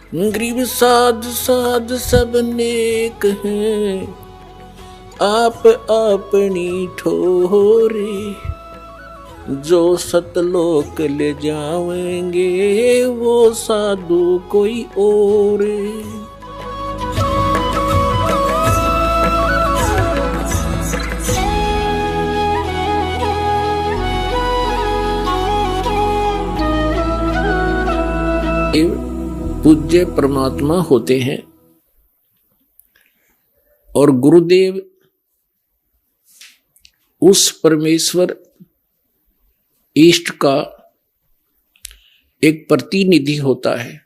गरीब साध साध सब नेक हैं, आप अपनी ठोरे। जो सतलोक ले जाएंगे वो साधु कोई और। पूज्य परमात्मा होते हैं और गुरुदेव उस परमेश्वर इष्ट का एक प्रतिनिधि होता है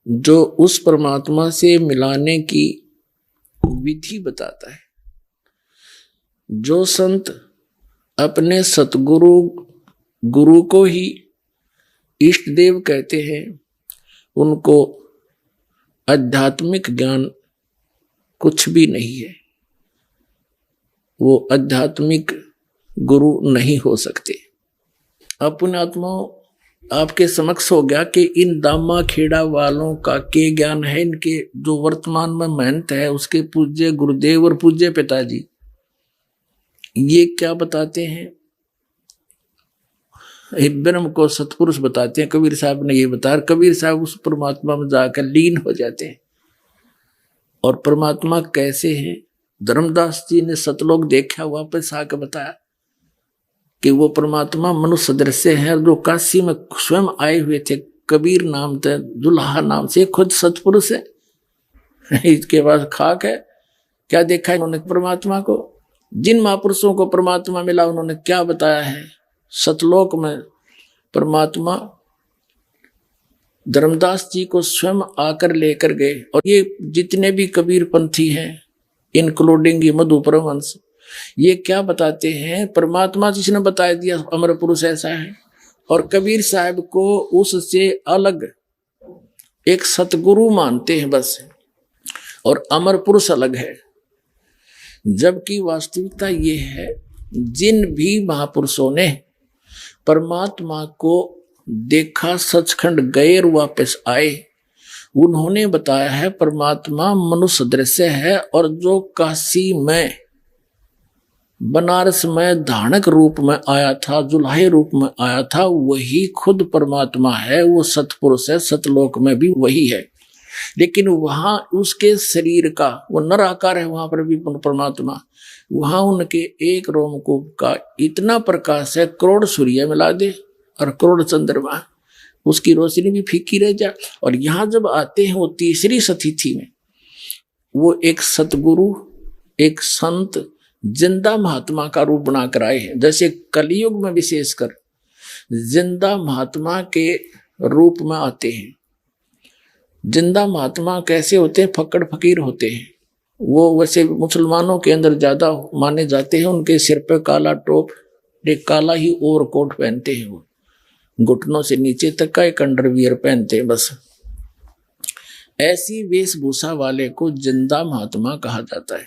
जो उस परमात्मा से मिलाने की विधि बताता है। जो संत अपने सतगुरु गुरु को ही इष्ट देव कहते हैं उनको आध्यात्मिक ज्ञान कुछ भी नहीं है, वो आध्यात्मिक गुरु नहीं हो सकते। अपने आत्मा आपके समक्ष हो गया कि इन दामा खेड़ा वालों का के ज्ञान है, इनके जो वर्तमान में महंत है उसके पूज्य गुरुदेव और पूज्य पिताजी ये क्या बताते हैं। ब्रह्म को सतपुरुष बताते हैं, कबीर साहब ने ये बताया। कबीर साहब उस परमात्मा में जाकर लीन हो जाते हैं। और परमात्मा कैसे है, धर्मदास जी ने सतलोक देखा, वापस आकर बताया कि वो परमात्मा मनुष्य दृश्य है जो काशी में स्वयं आए हुए थे। कबीर नाम थे, दुल्हा नाम से, खुद सतपुरुष है। इसके बाद खाक है। क्या देखा इन्होंने परमात्मा को? जिन महापुरुषों को परमात्मा मिला उन्होंने क्या बताया है। सतलोक में परमात्मा धर्मदास जी को स्वयं आकर लेकर गए। और ये जितने भी कबीर पंथी हैं इंक्लूडिंग ये मधु परमहंस, ये क्या बताते हैं, परमात्मा जिसने बता दिया अमर पुरुष ऐसा है। और कबीर साहब को उससे अलग एक सतगुरु मानते हैं बस, और अमर पुरुष अलग है। जबकि वास्तविकता ये है, जिन भी महापुरुषों ने परमात्मा को देखा, सचखंड गए और वापस आए, उन्होंने बताया है परमात्मा मनुष्य दृश्य है। और जो काशी में बनारस में धानक रूप में आया था, जुल्हे रूप में आया था, वही खुद परमात्मा है। वो सतपुरुष है, सतलोक में भी वही है। लेकिन वहां उसके शरीर का वो नर आकार है, वहां पर भी परमात्मा, वहां उनके एक रोमकूप का इतना प्रकाश है, करोड़ सूर्य मिला दे और करोड़ चंद्रमा, उसकी रोशनी भी फीकी रह जा। और यहां जब आते हैं वो तीसरी सतिथि में, वो एक सतगुरु, एक संत, जिंदा महात्मा का रूप बनाकर आए हैं। जैसे कलयुग में विशेषकर जिंदा महात्मा के रूप में आते हैं। जिंदा महात्मा कैसे होते हैं? फक्कड़ फकीर होते हैं। वो वैसे मुसलमानों के अंदर ज्यादा माने जाते हैं। उनके सिर पे काला टोप, एक काला ही ओवरकोट पहनते हैं, वो घुटनों से नीचे तक का एक अंडरवियर पहनते हैं बस। ऐसी वेशभूषा वाले को जिंदा महात्मा कहा जाता है।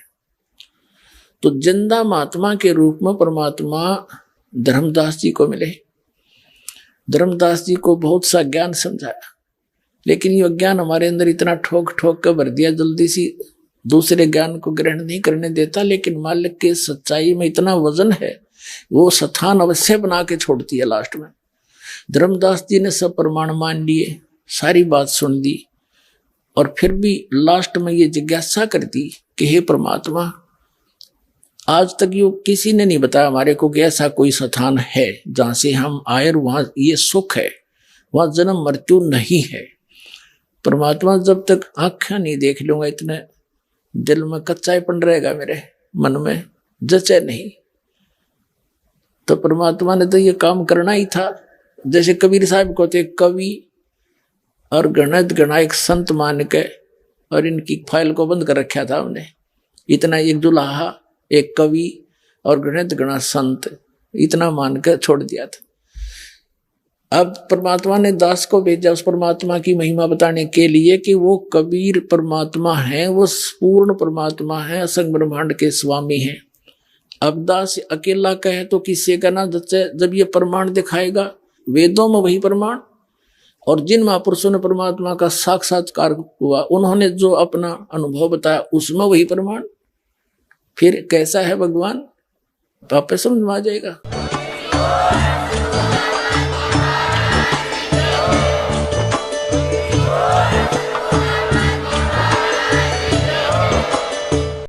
तो जिंदा महात्मा के रूप में परमात्मा धर्मदास जी को मिले। धर्मदास जी को बहुत सा ज्ञान समझाया, लेकिन ये ज्ञान हमारे अंदर इतना ठोक ठोक कर भर दिया, जल्दी सी दूसरे ज्ञान को ग्रहण नहीं करने देता। लेकिन मालिक के सच्चाई में इतना वजन है, वो स्थान अवश्य बना के छोड़ती है लास्ट में। धर्मदास जी ने सब प्रमाण मान लिए, सारी बात सुन दी, और फिर भी लास्ट में ये जिज्ञासा कर दी कि हे परमात्मा, आज तक ये किसी ने नहीं बताया हमारे को कि ऐसा कोई स्थान है जहां से हम आए और वहां ये सुख है, वहां जन्म मृत्यु नहीं है। परमात्मा, जब तक आंखें नहीं देख लूंगा, इतने दिल में कच्चापन रहेगा, मेरे मन में जचे नहीं। तो परमात्मा ने तो ये काम करना ही था। जैसे कबीर साहब को थे कवि और गणित गणायक संत मान के, और इनकी फाइल को बंद कर रखा था हमने। इतना एक दुल्हा, एक कवि और गणित गणा संत, इतना मान कर छोड़ दिया था। अब परमात्मा ने दास को भेजा उस परमात्मा की महिमा बताने के लिए कि वो कबीर परमात्मा है, वो पूर्ण परमात्मा है, असंग ब्रह्मांड के स्वामी हैं। अब दास अकेला कहे तो किससे कहना? जब ये प्रमाण दिखाएगा, वेदों में वही प्रमाण, और जिन महापुरुषों ने परमात्मा का साक्षात्कार हुआ, उन्होंने जो अपना अनुभव बताया, उसमें वही प्रमाण। फिर कैसा है भगवान, तो आप पे समझ में आ जाएगा।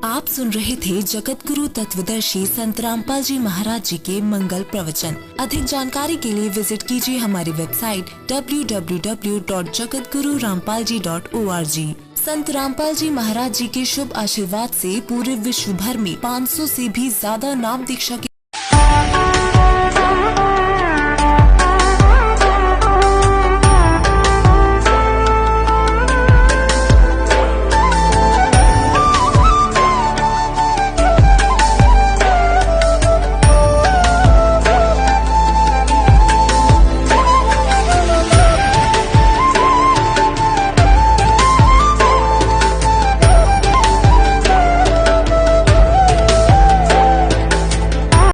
आप सुन रहे थे जगत गुरु तत्वदर्शी संत रामपाल जी महाराज जी के मंगल प्रवचन। अधिक जानकारी के लिए विजिट कीजिए हमारी वेबसाइट www.jagatgururampalji.org। संत रामपाल जी महाराज जी के शुभ आशीर्वाद से पूरे विश्व भर में 500 से भी ज्यादा नाम दीक्षा के